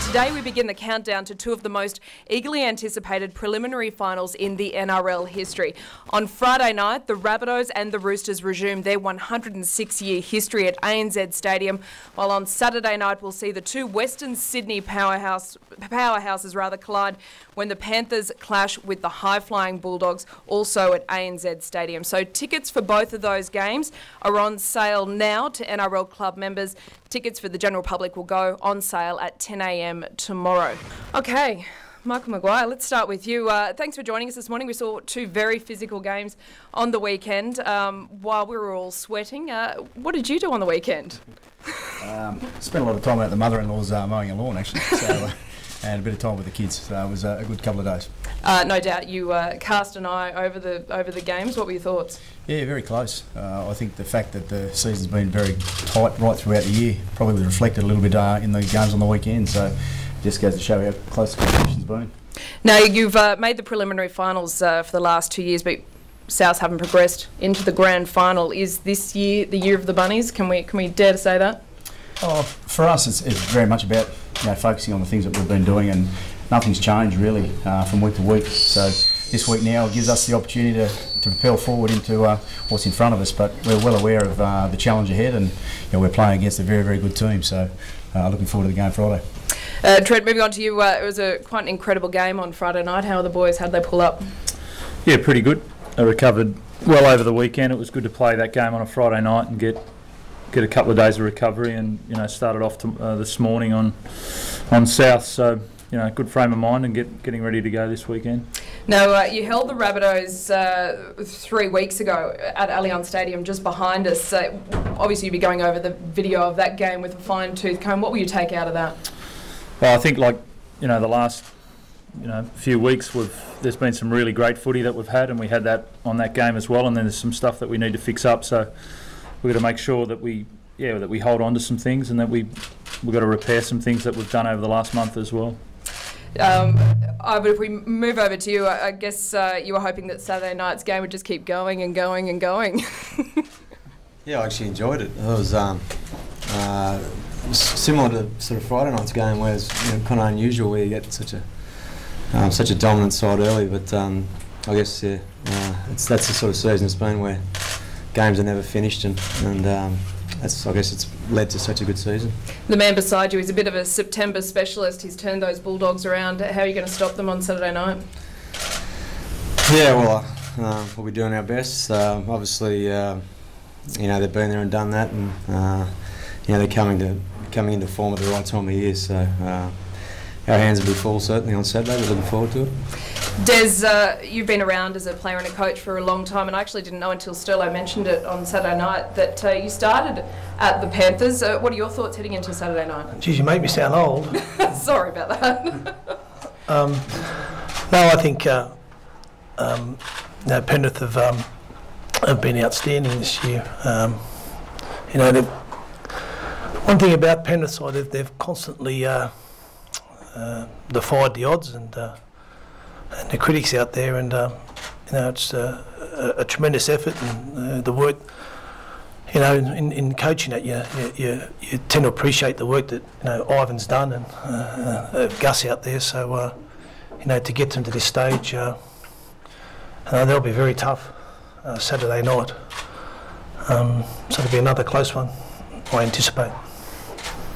Today we begin the countdown to two of the most eagerly anticipated preliminary finals in the NRL history. On Friday night, the Rabbitohs and the Roosters resume their 106-year history at ANZ Stadium, while on Saturday night we'll see the two Western Sydney powerhouses collide when the Panthers clash with the high-flying Bulldogs, also at ANZ Stadium. So tickets for both of those games are on sale now to NRL club members. Tickets for the general public will go on sale at 10 a.m. tomorrow. Okay, Michael Maguire, let's start with you. Thanks for joining us this morning. We saw two very physical games on the weekend while we were all sweating. What did you do on the weekend? Spent a lot of time at the mother-in-law's mowing a lawn, actually, so, and a bit of time with the kids. So it was a good couple of days. No doubt. You cast an eye over the games. What were your thoughts? Yeah, very close. I think the fact that the season's been very tight right throughout the year probably was reflected a little bit in the games on the weekend. So it just goes to show how close the competition's been. Now, you've made the preliminary finals for the last 2 years, but Souths haven't progressed into the grand final. Is this year the year of the Bunnies? Can we dare to say that? Oh, for us, it's very much about focusing on the things that we've been doing, and nothing's changed really from week to week. So this week now gives us the opportunity to propel forward into what's in front of us. But we're well aware of the challenge ahead, and we're playing against a very, very good team. So looking forward to the game Friday. Trent, moving on to you. It was quite an incredible game on Friday night. How are the boys? How did they pull up? Yeah, pretty good. They recovered well over the weekend. It was good to play that game on a Friday night and get a couple of days of recovery, and started off this morning on South. So good frame of mind and getting ready to go this weekend. Now, you held the Rabbitohs 3 weeks ago at Allianz Stadium, just behind us. Obviously, you'll be going over the video of that game with a fine-tooth comb. What will you take out of that? Well, I think the last few weeks there's been some really great footy that we've had, and we had that on that game as well. And then there's some stuff that we need to fix up. So we've got to make sure that we hold on to some things, and that we've got to repair some things that we've done over the last month as well. But if we move over to you, I guess you were hoping that Saturday night's game would just keep going and going and going. Yeah, I actually enjoyed it. It was similar to sort of Friday night's game, where it's kind of unusual where you get such a dominant side early. But I guess that's the sort of season it's been, where games are never finished, and I guess it's led to such a good season. The man beside you is a bit of a September specialist. He's turned those Bulldogs around. How are you going to stop them on Saturday night? Yeah, well, we'll be doing our best. Obviously, they've been there and done that, and they're coming into form at the right time of year. So our hands will be full certainly on Saturday. We're looking forward to it. Des, you've been around as a player and a coach for a long time, and I actually didn't know until Sterlo mentioned it on Saturday night that you started at the Panthers. What are your thoughts heading into Saturday night? Geez, you make me sound old. Sorry about that. No, I think Penrith have been outstanding this year. One thing about Penrith side, they've constantly defied the odds and the critics out there, and it's a tremendous effort, and the work. In coaching it, you tend to appreciate the work that Ivan's done, and Gus out there. So to get them to this stage, they'll be very tough Saturday night. So it'll be another close one, I anticipate.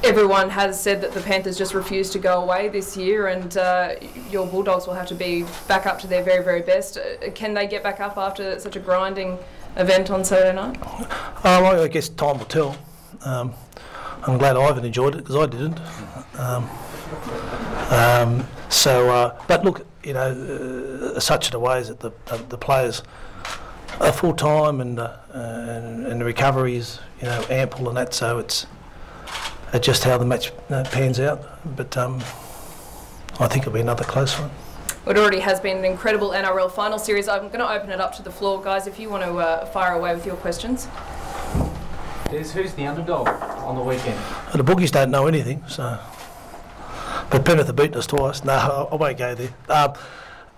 Everyone has said that the Panthers just refuse to go away this year, and your Bulldogs will have to be back up to their very, very best. Can they get back up after such a grinding event on Saturday night? I guess time will tell. I'm glad Ivan enjoyed it, because I didn't. But look, such are the ways that the players are full time, and the recovery is ample and that. So it's just how the match pans out. But I think it'll be another close one. It already has been an incredible NRL final series. I'm going to open it up to the floor, guys, if you want to fire away with your questions. Who's the underdog on the weekend? Well, the bookies don't know anything, so. But Penrith have beaten us twice. No, I won't go there.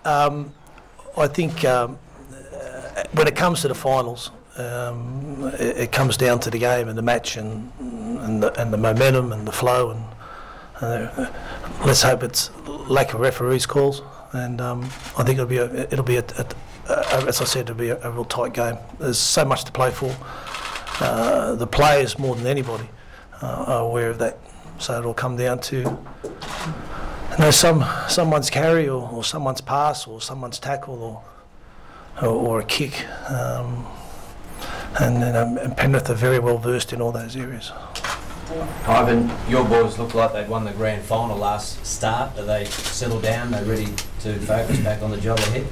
I think when it comes to the finals, it comes down to the game and the match and the momentum and the flow, Let's hope it's lack of referees calls, and I think it'll be as I said, it'll be a real tight game. There's so much to play for. The players more than anybody are aware of that, so it'll come down to someone's carry or someone's pass or someone's tackle or a kick, and Penrith are very well versed in all those areas. Ivan, your boys look like they'd won the grand final last start. Are they settled down? They're ready to focus back on the job ahead?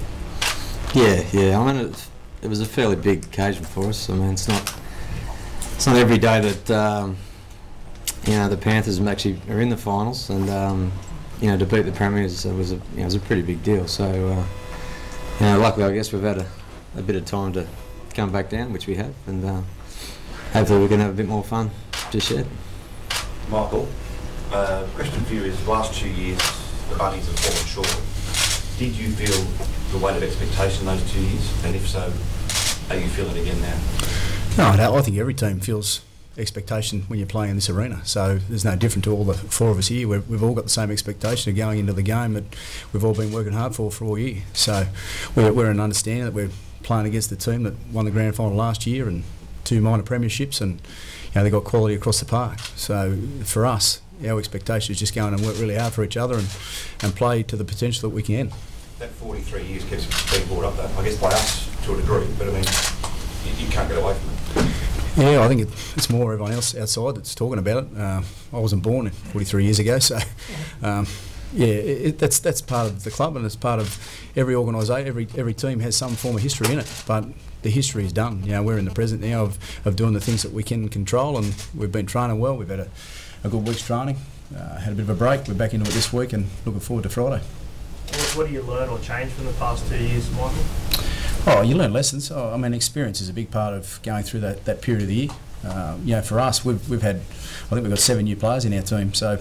Yeah. I mean, it was a fairly big occasion for us. I mean, it's not every day that the Panthers actually are in the finals, and to beat the Premiers was a pretty big deal. So luckily, I guess we've had a bit of time to come back down, which we have, and hopefully we can have a bit more fun just yet. Michael, question for you is, the last 2 years the Bunnies have fallen short. Did you feel the weight of expectation those 2 years? And if so, are you feeling it again now? No, I think every team feels expectation when you're playing in this arena. So there's no different to all the four of us here. We've all got the same expectation of going into the game that we've all been working hard for all year. So we're in understanding that we're playing against the team that won the grand final last year and 2 minor premierships, and they've got quality across the park. So for us, our expectation is just going and work really hard for each other and play to the potential that we can. That 43 years keeps being brought up, I guess, by us to a degree, but I mean, you can't get away from it. Yeah, I think it's more everyone else outside that's talking about it. I wasn't born 43 years ago, so that's part of the club, and it's part of every organisation. Every team has some form of history in it, but the history is done. We're in the present now of doing the things that we can control, and we've been training well. We've had a good week's training, had a bit of a break. We're back into it this week and looking forward to Friday. What do you learn or change from the past 2 years, Michael? Oh, you learn lessons. I mean, experience is a big part of going through that period of the year. For us, we've had, I think we've got 7 new players in our team, so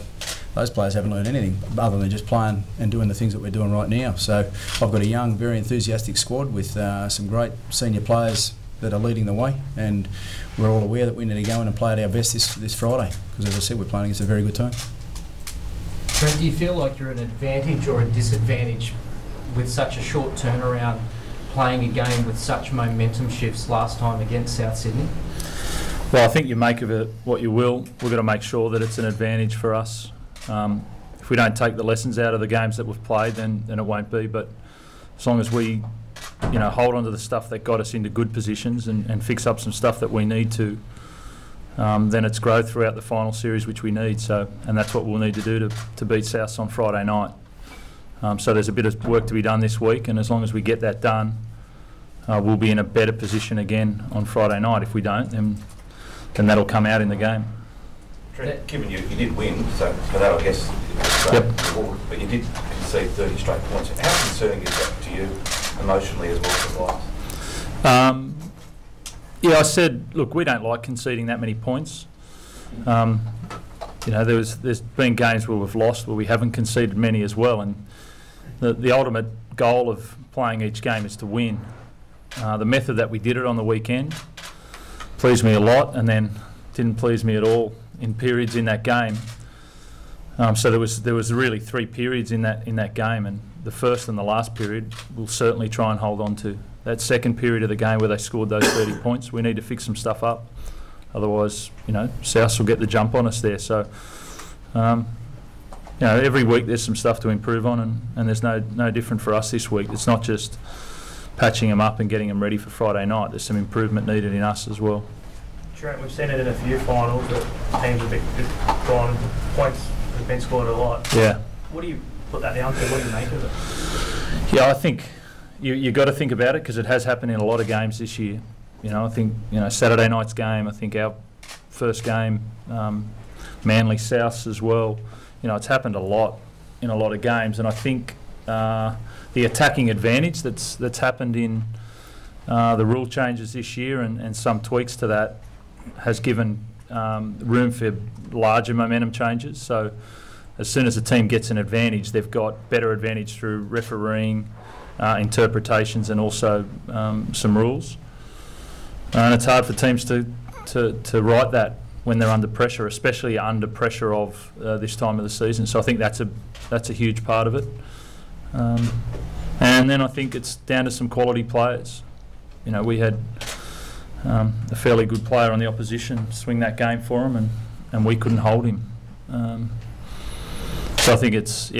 those players haven't learned anything other than just playing and doing the things that we're doing right now. So I've got a young, very enthusiastic squad with some great senior players that are leading the way, and we're all aware that we need to go in and play at our best this Friday, because as I said, we're playing against a very good team. Trent, do you feel like you're at an advantage or a disadvantage with such a short turnaround, playing a game with such momentum shifts last time against South Sydney? Well, I think you make of it what you will. We've got to make sure that it's an advantage for us. If we don't take the lessons out of the games that we've played, then it won't be. But as long as we, hold on to the stuff that got us into good positions and fix up some stuff that we need to, then it's growth throughout the final series, which we need. And that's what we'll need to do to beat South on Friday night. So there's a bit of work to be done this week, and as long as we get that done, we'll be in a better position again on Friday night. If we don't, then that'll come out in the game. Trent, given you did win, so for that I guess but you did concede 30 straight points. How concerning is that to you emotionally as well as the guys? I said, look, we don't like conceding that many points. There's been games where we've lost where we haven't conceded many as well, and the ultimate goal of playing each game is to win. The method that we did it on the weekend pleased me a lot, and then didn't please me at all in periods in that game. So there was really 3 periods in that game, and the first and the last period we'll certainly try and hold on to. That second period of the game where they scored those 30 points, we need to fix some stuff up. Otherwise, South will get the jump on us there. So, every week there's some stuff to improve on, and there's no different for us this week. It's not just patching them up and getting them ready for Friday night. There's some improvement needed in us as well. Trent, we've seen it in a few finals that teams have gone, points have been scored a lot. Yeah. What do you put that down to? What do you make of it? Yeah, I think you've got to think about it, because it has happened in a lot of games this year. I think Saturday night's game, I think our first game, Manly Souths as well. It's happened a lot in a lot of games, and I think the attacking advantage that's happened in the rule changes this year and some tweaks to that has given room for larger momentum changes. So as soon as a team gets an advantage, they've got better advantage through refereeing, interpretations, and also some rules. And it's hard for teams to right when they're under pressure, especially under pressure of this time of the season. So I think that's a huge part of it. And then I think it's down to some quality players. You know, we had a fairly good player on the opposition swing that game for him, and we couldn't hold him. So I think it's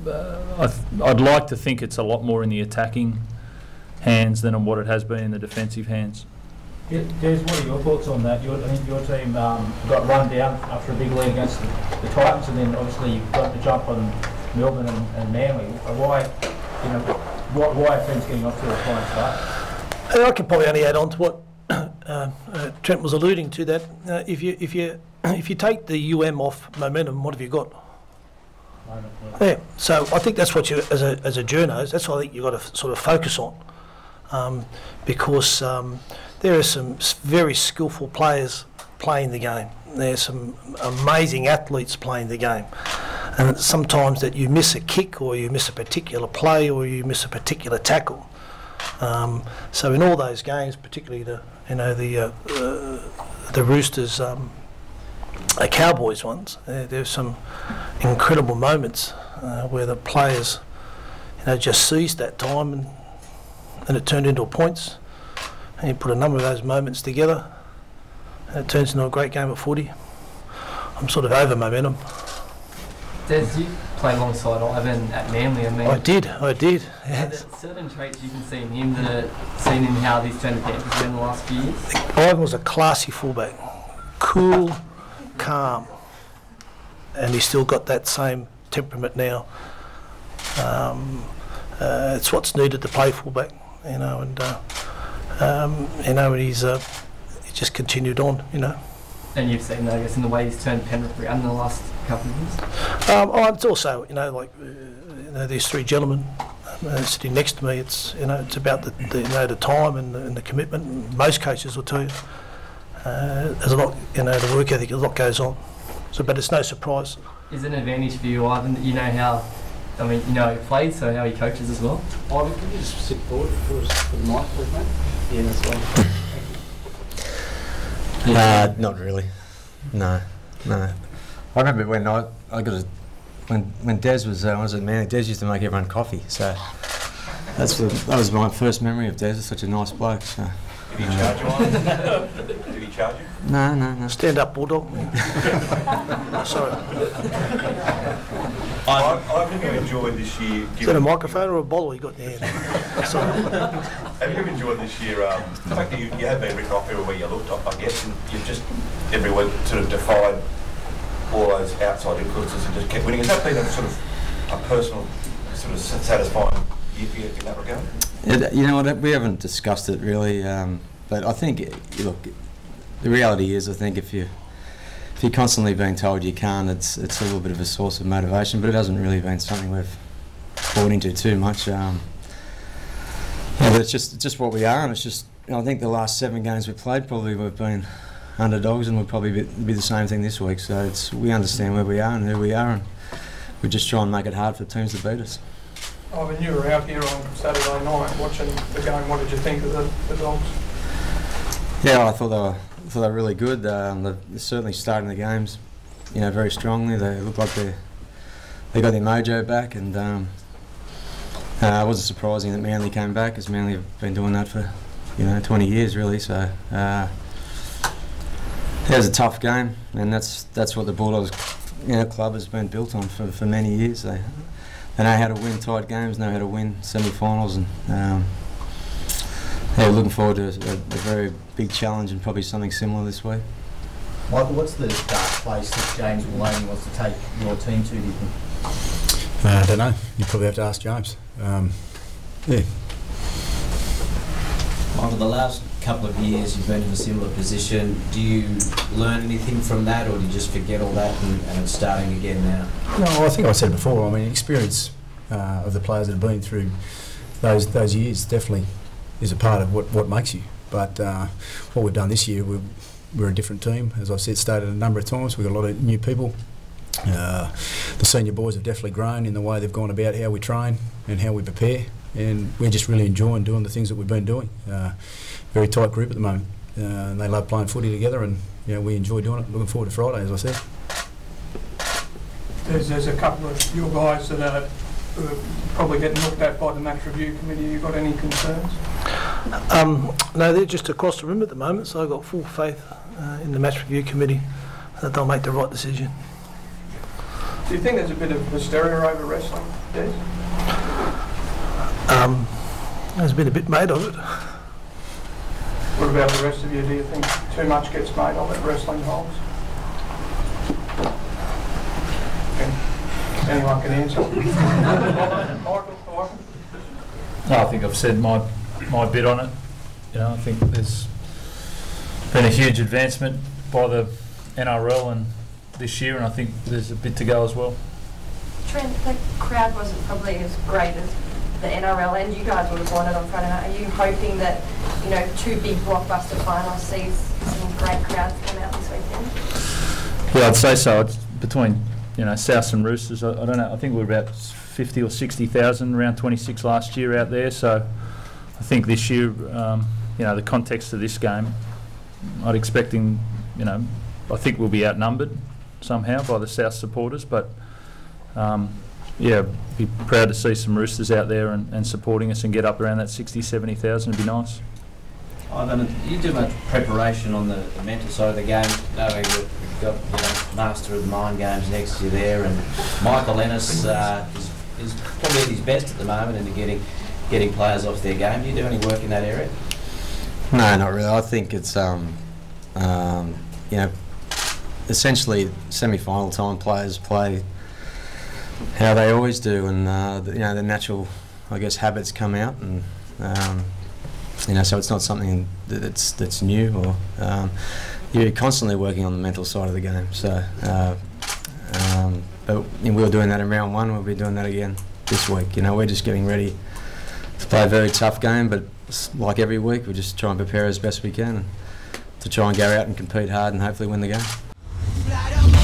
I'd like to think it's a lot more in the attacking hands than on what it has been in the defensive hands. Yeah, Des, what are your thoughts on that? I think your team got run down after a big lead against the Titans, and then obviously you got the jump on Melbourne and Manly. Why are teams getting off to a flying start? I can probably only add on to what Trent was alluding to. That if you take the off momentum, what have you got? Yeah, so I think that's what you, as a journos, that's what I think you've got to sort of focus on, because there are some very skillful players playing the game. There's some amazing athletes playing the game, and sometimes that you miss a kick, or you miss a particular play, or you miss a particular tackle. So in all those games, particularly the Roosters. Cowboys ones, there's some incredible moments where the players, just seized that time and it turned into points. And you put a number of those moments together, and it turns into a great game of footy. I'm sort of over momentum. Des, you played alongside Ivan at Manly. I did. Are there certain traits you can see in him that are seen in how he's turned the Panthers in the last few years? Ivan was a classy fullback, cool, calm, and he's still got that same temperament now. It's what's needed to play fullback, and he's just continued on, And you've seen that, I guess, in the way he's turned Penrith around in the last couple of years. It's also, these three gentlemen sitting next to me. It's it's about the time and the commitment. Most coaches will tell you. There's a lot, the work ethic, a lot goes on. So, but it's no surprise. Is it an advantage for you, Ivan, that you know how, he plays, so how he coaches as well? Ivan, can you just sit forward for the mic, please, mate? Yeah, that's fine. Not really. No. I remember when when Des was at Manly, Des used to make everyone coffee. So that was my first memory of Des. He's such a nice bloke. So. Did he charge you on? Did he charge you? No. Stand up, Bulldog. Sorry. Have you enjoyed this year? Is that a microphone or a bottle you got in your hand? Sorry. Have you enjoyed this year the fact that you have been written off everywhere you looked up, I guess, and you've just every week sort of defied all those outside influences and just kept winning? Has that been a sort of a personal, sort of satisfying year for you in that regard? You know what, we haven't discussed it really, but I think, look, the reality is, I think if you're constantly being told you can't, it's a little bit of a source of motivation, but it hasn't really been something we've bought into too much. But it's just what we are, and it's just, I think the last 7 games we've played, probably we've been underdogs, and we'll probably be the same thing this week. So we understand where we are and who we are, and we just try and make it hard for teams to beat us. Ivan, you were out here on Saturday night watching the game. What did you think of the Dogs? Yeah, I thought they were really good. They're certainly starting the games, very strongly. They look like they got their mojo back, and it wasn't surprising that Manly came back, because Manly have been doing that for 20 years really. So it was a tough game, and that's what the Bulldogs club has been built on for many years. They know how to win tight games, know how to win semi-finals, and we're looking forward to a very big challenge and probably something similar this week. Michael, what's the dark place that James Maloney wants to take your team to, do you think? I don't know. You probably have to ask James. Yeah. Over the last couple of years, you've been in a similar position. Do you learn anything from that, or do you just forget all that and it's starting again now? No, I think I said before. I mean, experience of the players that have been through those years definitely is a part of what makes you. But what we've done this year, we're a different team. As I've said, stated a number of times, we've got a lot of new people. The senior boys have definitely grown in the way they've gone about how we train and how we prepare, and we're just really enjoying doing the things that we've been doing. Very tight group at the moment. and they love playing footy together, and we enjoy doing it. Looking forward to Friday, as I said. There's a couple of your guys that are probably getting looked at by the match review committee. You got any concerns? No, they're just across the room at the moment, so I've got full faith in the match review committee that they'll make the right decision. Do you think there's a bit of hysteria over wrestling, Des? There's been a bit made of it. What about the rest of you? Do you think too much gets made of it, wrestling holds? Anyone can answer. Michael? No, I think I've said my bit on it. I think there's been a huge advancement by the NRL and this year, and I think there's a bit to go as well. Trent, the crowd wasn't probably as great as the NRL, and you guys would have won it on Friday night. Are you hoping that, two big blockbuster finals sees some great crowds come out this weekend? Yeah, I'd say so. It's between, Souths and Roosters. I don't know. I think we were about 50 or 60,000, around 26 last year out there. So I think this year, the context of this game, I'd expecting, I think we'll be outnumbered somehow by the South supporters, but be proud to see some Roosters out there and supporting us and get up around that 60, 70,000 would be nice. Ivan, you do much preparation on the mental side of the game, knowing that you've got master of the mind games next to you there, and Michael Ennis is probably at his best at the moment into getting players off their game. Do you do any work in that area? No, not really. I think it's essentially semi-final time players play how they always do, and the natural, habits come out, and so it's not something that's new, or you're constantly working on the mental side of the game. So, but we were doing that in round one. We'll be doing that again this week. We're just getting ready to play a very tough game, but like every week, we just try and prepare as best we can to try and go out and compete hard and hopefully win the game.